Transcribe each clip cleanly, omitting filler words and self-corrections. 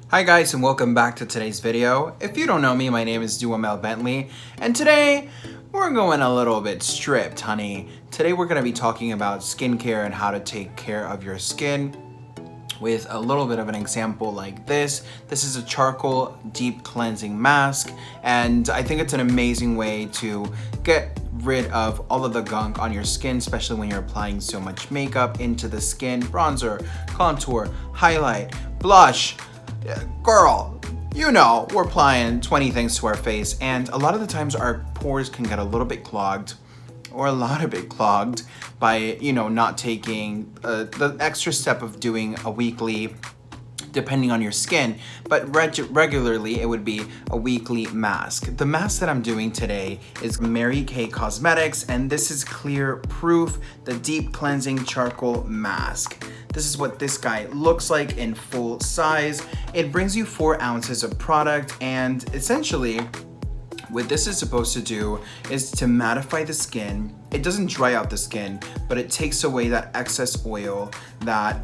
Hi guys and welcome back to today's video. If you don't know me, my name is Duhamel Bentley and today we're going a little bit stripped, honey. Today we're going to be talking about skincare and how to take care of your skin with a little bit of an example like this. This is a charcoal deep cleansing mask and I think it's an amazing way to get rid of all of the gunk on your skin, especially when you're applying so much makeup into the skin. Bronzer, contour, highlight, blush. Girl, you know, we're applying 20 things to our face and a lot of the times our pores can get a little bit clogged or a lot of it clogged by, not taking the extra step of doing a weekly, depending on your skin, but regularly it would be a weekly mask. The mask that I'm doing today is Mary Kay Cosmetics and this is Clear Proof, the deep cleansing charcoal mask. This is what this guy looks like in full size. It brings you 4 ounces of product and essentially what this is supposed to do is to mattify the skin. It doesn't dry out the skin, but it takes away that excess oil that,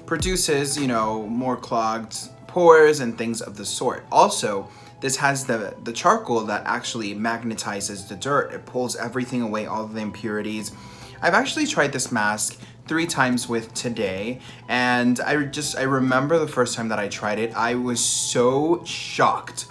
produces, more clogged pores and things of the sort. Also, this has the charcoal that actually magnetizes the dirt. It pulls everything away, all of the impurities. I've actually tried this mask 3 times with today and I remember the first time that I tried it, I was so shocked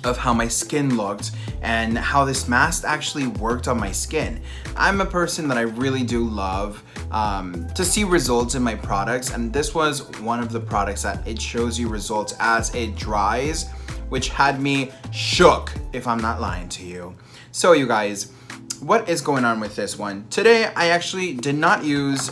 of how my skin looked and how this mask actually worked on my skin. I'm a person that I really do love to see results in my products, and this was one of the products that it shows you results as it dries, which had me shook, if I'm not lying to you. So you guys, what is going on with this one? Today, I actually did not use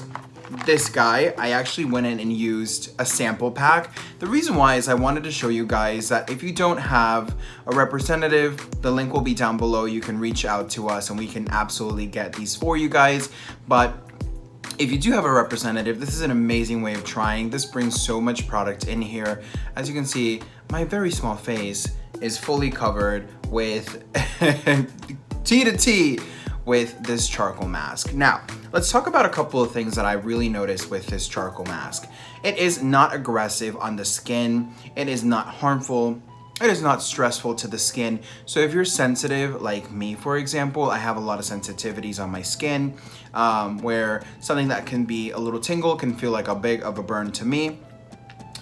this guy. I actually went in and used a sample pack. The reason why is I wanted to show you guys that if you don't have a representative, the link will be down below. You can reach out to us and we can absolutely get these for you guys. But if you do have a representative, this is an amazing way of trying. This brings so much product in here. As you can see, my very small face is fully covered with T to T with this charcoal mask. Now, let's talk about a couple of things that I really noticed with this charcoal mask. It is not aggressive on the skin. It is not harmful. It is not stressful to the skin. So if you're sensitive, like me, for example, I have a lot of sensitivities on my skin, where something that can be a little tingle can feel like a big of a burn to me.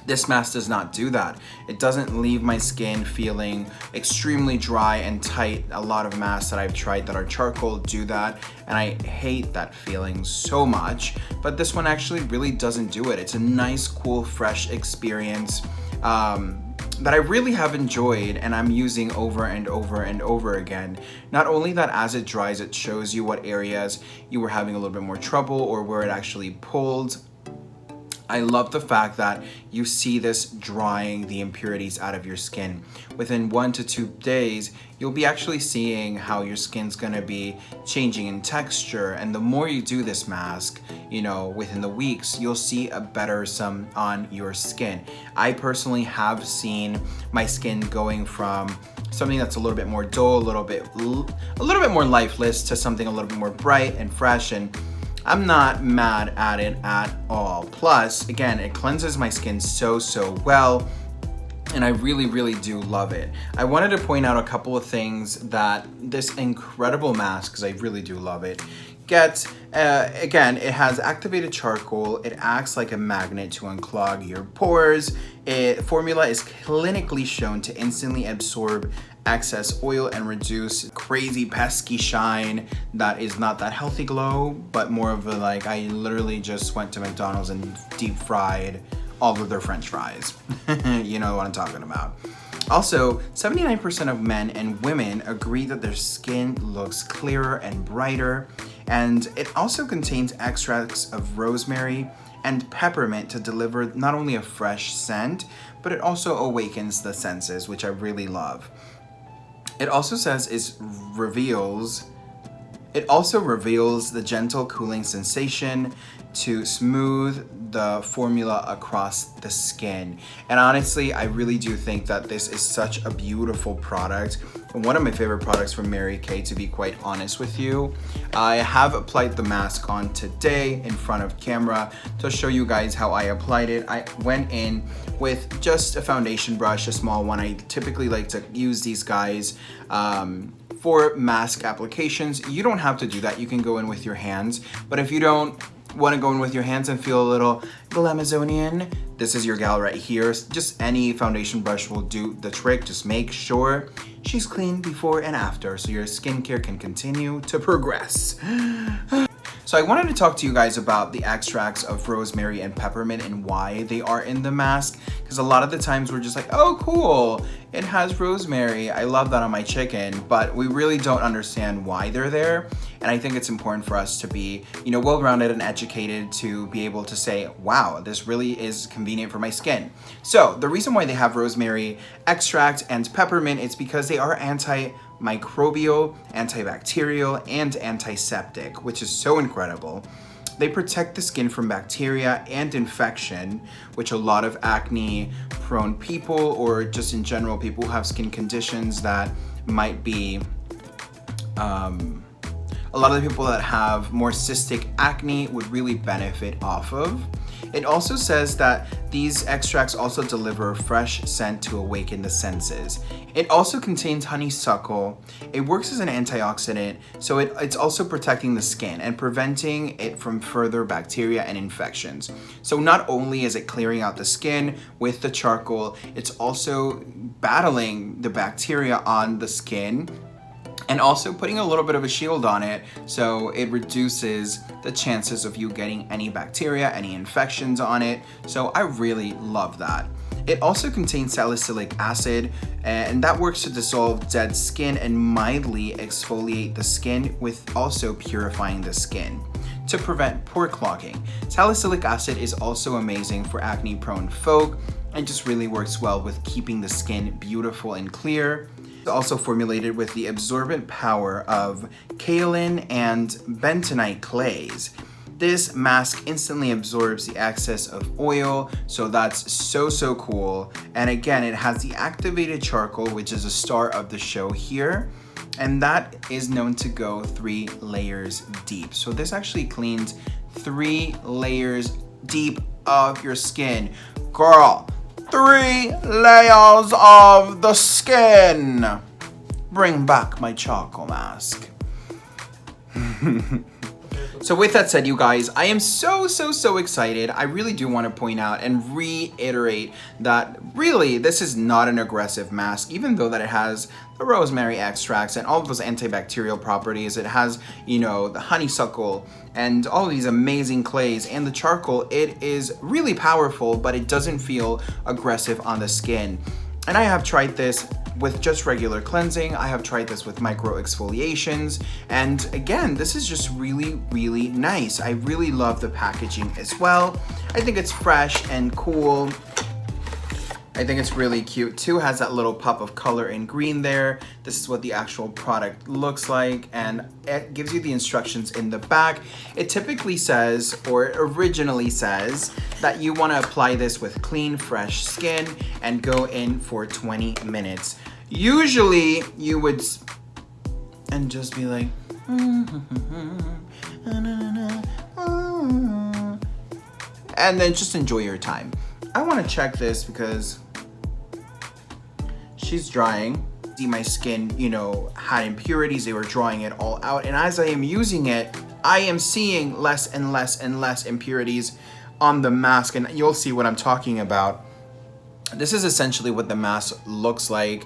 This mask does not do that. It doesn't leave my skin feeling extremely dry and tight. A lot of masks that I've tried that are charcoal do that, and I hate that feeling so much. But this one actually really doesn't do it. It's a nice, cool, fresh experience that I really have enjoyed and I'm using over and over and over again. Not only that, as it dries, it shows you what areas you were having a little bit more trouble or where it actually pulled. I love the fact that you see this drying the impurities out of your skin. Within 1 to 2 days, you'll be actually seeing how your skin's gonna be changing in texture. And the more you do this mask, within the weeks, you'll see a better sum on your skin. I personally have seen my skin going from something that's a little bit more dull, a little bit more lifeless to something a little bit more bright and fresh, and I'm not mad at it at all. Plus, again, it cleanses my skin so well, and I really do love it. I wanted to point out a couple of things that this incredible mask, because I really do love it, gets. Again, it has activated charcoal. It acts like a magnet to unclog your pores. Formula is clinically shown to instantly absorb excess oil and reduce crazy pesky shine that is not that healthy glow, but more of a like, I literally just went to McDonald's and deep fried all of their French fries. You know what I'm talking about. Also, 79% of men and women agree that their skin looks clearer and brighter, and it also contains extracts of rosemary and peppermint to deliver not only a fresh scent, but it also awakens the senses, which I really love. It also says it also reveals the gentle cooling sensation to smooth the formula across the skin. And honestly, I really do think that this is such a beautiful product. One of my favorite products from Mary Kay, to be quite honest with you. I have applied the mask on today in front of camera to show you guys how I applied it. I went in with just a foundation brush, a small one. I typically like to use these guys for mask applications. You don't have to do that. You can go in with your hands. But if you don't want to go in with your hands and feel a little Glamazonian, this is your gal right here. Just any foundation brush will do the trick. Just make sure she's clean before and after so your skincare can continue to progress. So I wanted to talk to you guys about the extracts of rosemary and peppermint and why they are in the mask, because a lot of the times we're just like, oh cool, it has rosemary, I love that on my chicken, but we really don't understand why they're there. And I think it's important for us to be, well-rounded and educated to be able to say, wow, this really is convenient for my skin. So the reason why they have rosemary extract and peppermint is because they are antimicrobial, antibacterial, and antiseptic, which is so incredible. They protect the skin from bacteria and infection, which a lot of acne-prone people, or just in general people who have skin conditions that might be, a lot of the people that have more cystic acne would really benefit off of. It also says that these extracts also deliver fresh scent to awaken the senses. It also contains honeysuckle. It works as an antioxidant, so it's also protecting the skin and preventing it from further bacteria and infections. So not only is it clearing out the skin with the charcoal, it's also battling the bacteria on the skin and also putting a little bit of a shield on it, so it reduces the chances of you getting any bacteria, any infections on it. So I really love that. It also contains salicylic acid, and that works to dissolve dead skin and mildly exfoliate the skin, with also purifying the skin to prevent pore clogging. Salicylic acid is also amazing for acne-prone folk and just really works well with keeping the skin beautiful and clear. It's also formulated with the absorbent power of kaolin and bentonite clays. This mask instantly absorbs the excess of oil, so that's so cool. And again, it has the activated charcoal, which is a star of the show here, and that is known to go 3 layers deep. So this actually cleans 3 layers deep of your skin. Girl, 3 layers of the skin. Bring back my charcoal mask. So with that said, you guys, I am so excited. I really do want to point out and reiterate that really this is not an aggressive mask, even though that it has the rosemary extracts and all of those antibacterial properties. It has, the honeysuckle and all of these amazing clays and the charcoal. It is really powerful, but it doesn't feel aggressive on the skin. And I have tried this with just regular cleansing. I have tried this with micro exfoliations, and again, this is just really nice. I really love the packaging as well. I think it's fresh and cool. I think it's really cute too. Has that little pop of color in green there. This is what the actual product looks like, and it gives you the instructions in the back. It typically says, or originally says, that you want to apply this with clean, fresh skin and go in for 20 minutes. Usually you would and just be like and then just enjoy your time. I want to check this because she's drying. See, my skin, had impurities. They were drying it all out. And as I am using it, I am seeing less and less impurities on the mask. And you'll see what I'm talking about. This is essentially what the mask looks like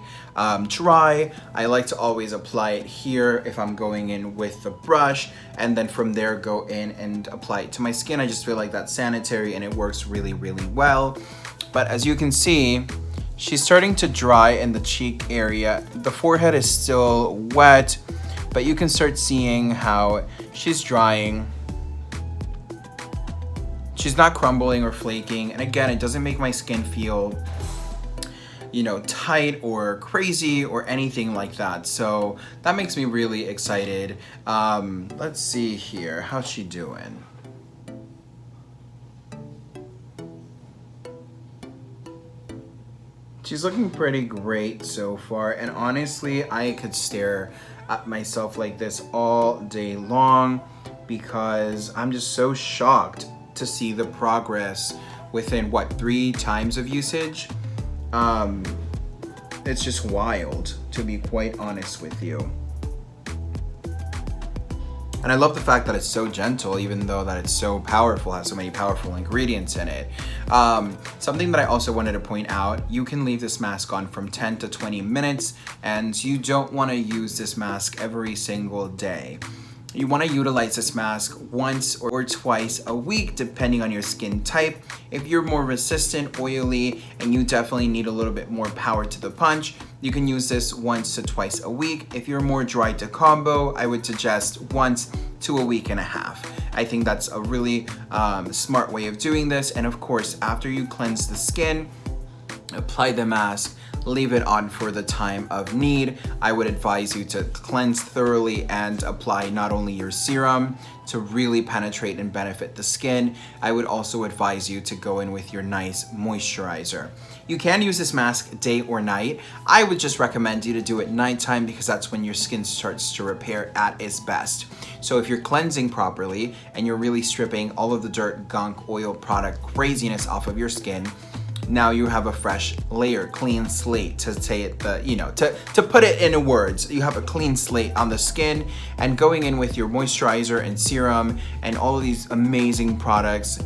dry. I like to always apply it here if I'm going in with the brush, and then from there go in and apply it to my skin. I just feel like that's sanitary and it works really well. But as you can see, she's starting to dry in the cheek area. The forehead is still wet, but you can start seeing how she's drying. She's not crumbling or flaking. And again, it doesn't make my skin feel, tight or crazy or anything like that. So that makes me really excited. Let's see here. How's she doing? She's looking pretty great so far, and honestly, I could stare at myself like this all day long because I'm just so shocked to see the progress within what, 3 times of usage. It's just wild, to be quite honest with you. And I love the fact that it's so gentle, even though that it's so powerful, has so many powerful ingredients in it. Something that I also wanted to point out, you can leave this mask on from 10 to 20 minutes, and you don't want to use this mask every single day. You want to utilize this mask once or twice a week, depending on your skin type. If you're more resistant, oily, and you definitely need a little bit more power to the punch, you can use this once to twice a week. If you're more dry to combo, I would suggest once to a week and a half. I think that's a really smart way of doing this. And of course, after you cleanse the skin, apply the mask, leave it on for the time of need. I would advise you to cleanse thoroughly and apply not only your serum to really penetrate and benefit the skin, I would also advise you to go in with your nice moisturizer. You can use this mask day or night. I would just recommend you to do it nighttime because that's when your skin starts to repair at its best. So if you're cleansing properly and you're really stripping all of the dirt, gunk, oil, product craziness off of your skin, now you have a fresh layer, clean slate, to say it, to put it in words. You have a clean slate on the skin, and going in with your moisturizer and serum and all of these amazing products,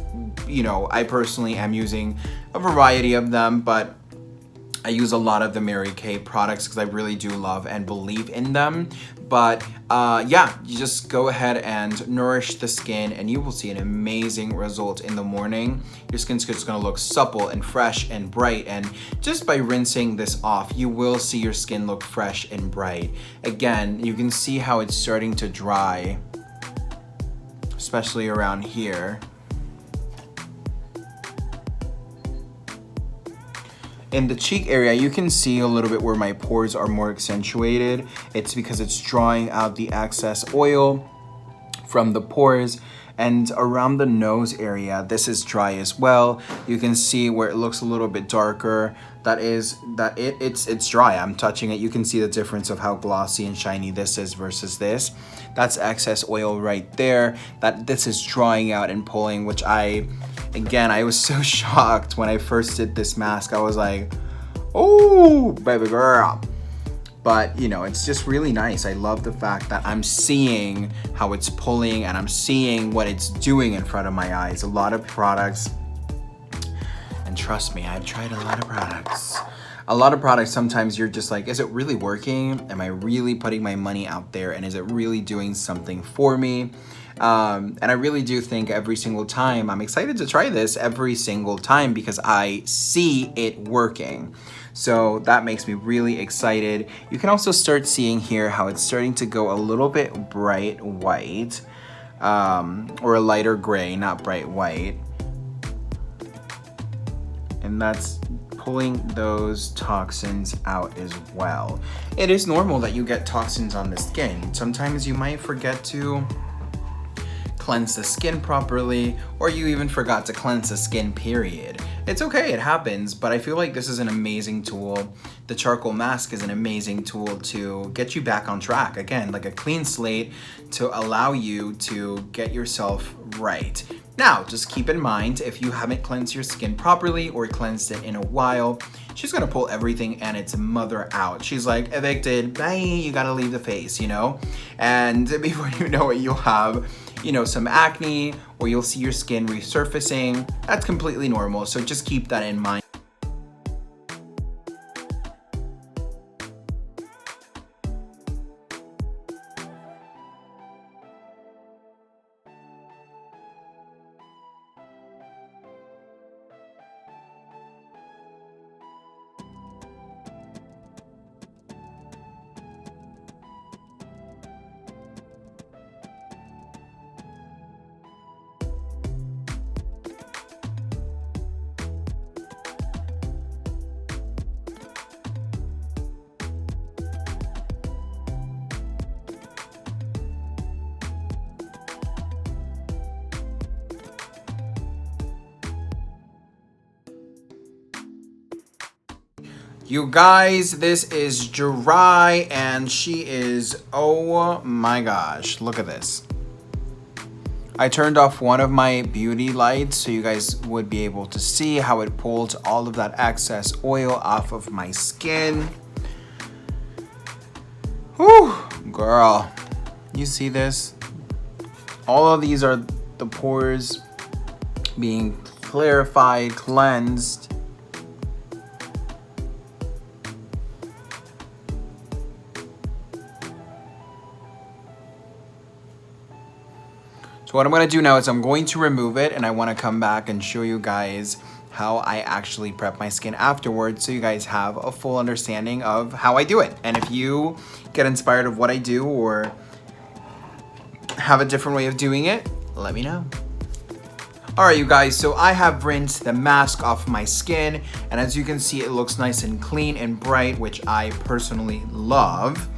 I personally am using a variety of them, but I use a lot of the Mary Kay products because I really do love and believe in them. But yeah, you just go ahead and nourish the skin and you will see an amazing result in the morning. Your skin's just gonna look supple and fresh and bright, and just by rinsing this off, you will see your skin look fresh and bright. Again, you can see how it's starting to dry, especially around here. In the cheek area, you can see a little bit where my pores are more accentuated. It's because it's drawing out the excess oil from the pores. And around the nose area, this is dry as well. You can see where it looks a little bit darker. It's dry. I'm touching it. You can see the difference of how glossy and shiny this is versus this. That's excess oil right there. This is drying out and pulling, which I was so shocked when I first did this mask. I was like, oh, baby girl. But it's just really nice. I love the fact that I'm seeing how it's pulling and I'm seeing what it's doing in front of my eyes. A lot of products, and trust me, I've tried a lot of products. A lot of products, sometimes you're just like, is it really working? Am I really putting my money out there? And is it really doing something for me? And I really do think every single time, I'm excited to try this every single time because I see it working. So that makes me really excited. You can also start seeing here how it's starting to go a little bit bright white, or a lighter gray, not bright white. And that's pulling those toxins out as well. It is normal that you get toxins on the skin. Sometimes you might forget to cleanse the skin properly, or you even forgot to cleanse the skin, period. It's okay, it happens, but I feel like this is an amazing tool. The charcoal mask is an amazing tool to get you back on track. Again, like a clean slate to allow you to get yourself right. Now, just keep in mind, if you haven't cleansed your skin properly or cleansed it in a while, she's gonna pull everything and its mother out. She's like, evicted, bye, you gotta leave the face, And before you know it, you'll have some acne, or you'll see your skin resurfacing. That's completely normal, so just keep that in mind. You guys, this is dry and she is, oh my gosh, look at this. I turned off one of my beauty lights so you guys would be able to see how it pulled all of that excess oil off of my skin. Whew, girl, you see this? All of these are the pores being clarified, cleansed. So what I'm gonna do now is I'm going to remove it, and I wanna come back and show you guys how I actually prep my skin afterwards so you guys have a full understanding of how I do it. And if you get inspired of what I do or have a different way of doing it, let me know. All right, you guys, so I have rinsed the mask off my skin, and as you can see, it looks nice and clean and bright, which I personally love.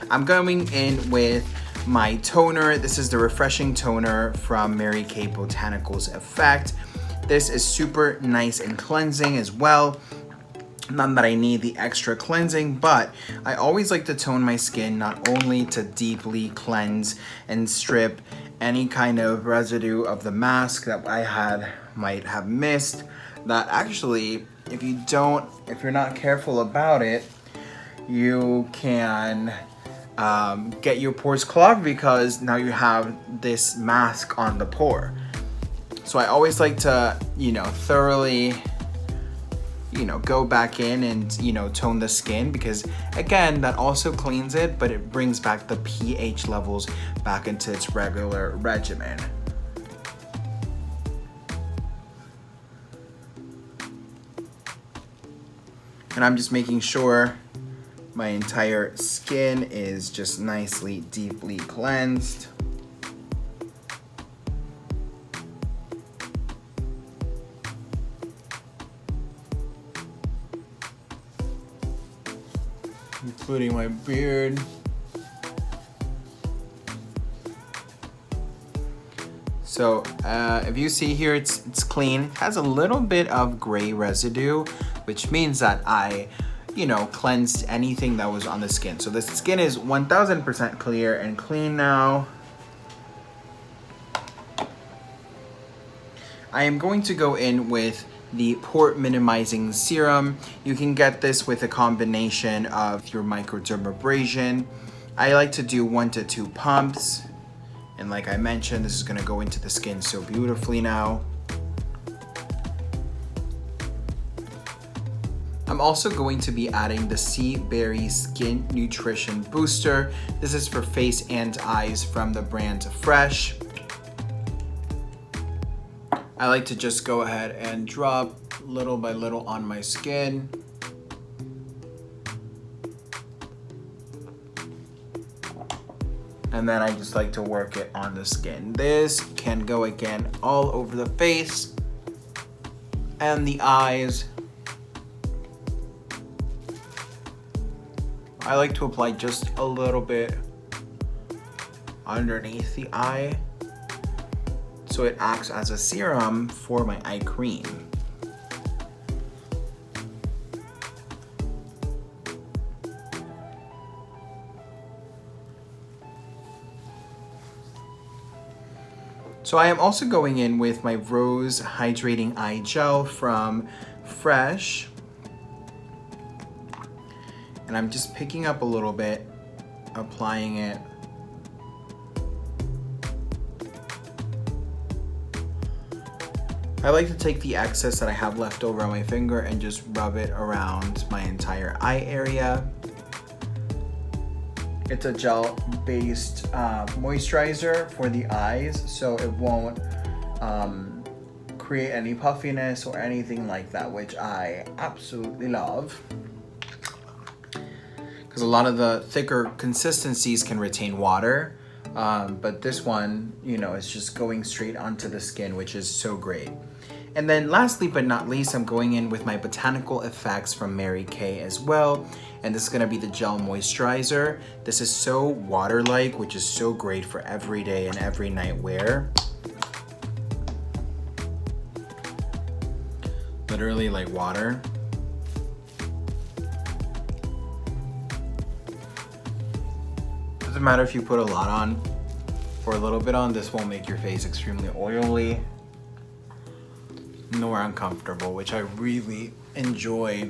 I'm going in with my toner. This is the refreshing toner from Mary Kay Botanicals Effect. This is super nice and cleansing as well. Not that I need the extra cleansing, but I always like to tone my skin not only to deeply cleanse and strip any kind of residue of the mask that I might have missed, that actually, if you're not careful about it, you can get your pores clogged because now you have this mask on the pore. So I always like to, thoroughly, go back in and, tone the skin, because again, that also cleans it, but it brings back the pH levels back into its regular regimen. And I'm just making sure my entire skin is just nicely, deeply cleansed. Including my beard. So if you see here, it's clean. It has a little bit of gray residue, which means that I cleansed anything that was on the skin. So the skin is 1000% clear and clean now. I am going to go in with the pore minimizing serum. You can get this with a combination of your microdermabrasion. I like to do 1 to 2 pumps. And like I mentioned, this is gonna go into the skin so beautifully now. I'm also going to be adding the Sea Berry Skin Nutrition Booster. This is for face and eyes from the brand Fresh. I like to just go ahead and drop little by little on my skin. And then I just like to work it on the skin. This can go again all over the face and the eyes. I like to apply just a little bit underneath the eye, so it acts as a serum for my eye cream. So I am also going in with my Rose Hydrating Eye Gel from Fresh. And I'm just picking up a little bit, applying it. I like to take the excess that I have left over on my finger and just rub it around my entire eye area. It's a gel-based moisturizer for the eyes, so it won't create any puffiness or anything like that, which I absolutely love. Because a lot of the thicker consistencies can retain water, but this one, is just going straight onto the skin, which is so great. And then lastly but not least, I'm going in with my Botanical Effects from Mary Kay as well. And this is gonna be the gel moisturizer. This is so water-like, which is so great for everyday and every night wear. Literally like water. doesn't matter if you put a lot on or a little bit on, this won't make your face extremely oily nor uncomfortable, which I really enjoy.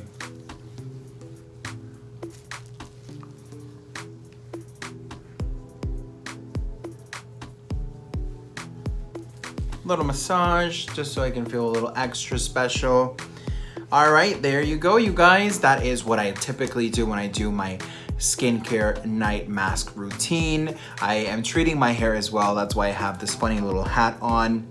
Little massage just so I can feel a little extra special. All right, there you go, you guys. That is what I typically do when I do my skincare night mask routine. I am treating my hair as well. That's why I have this funny little hat on,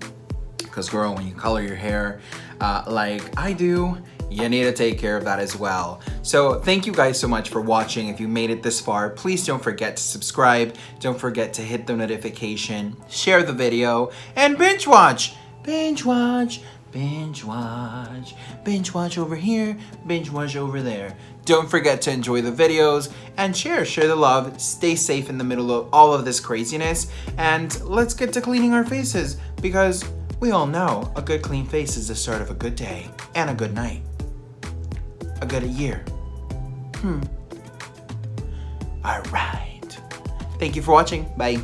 because girl, when you color your hair like I do, you need to take care of that as well. So thank you guys so much for watching. If you made it this far, please don't forget to subscribe. Don't forget to hit the notification, share the video, and binge watch. Binge watch, binge watch, binge watch over here, binge watch over there. Don't forget to enjoy the videos and share the love. Stay safe in the middle of all of this craziness, and let's get to cleaning our faces, because we all know a good clean face is the start of a good day and a good night. A good year. All right. Thank you for watching. Bye.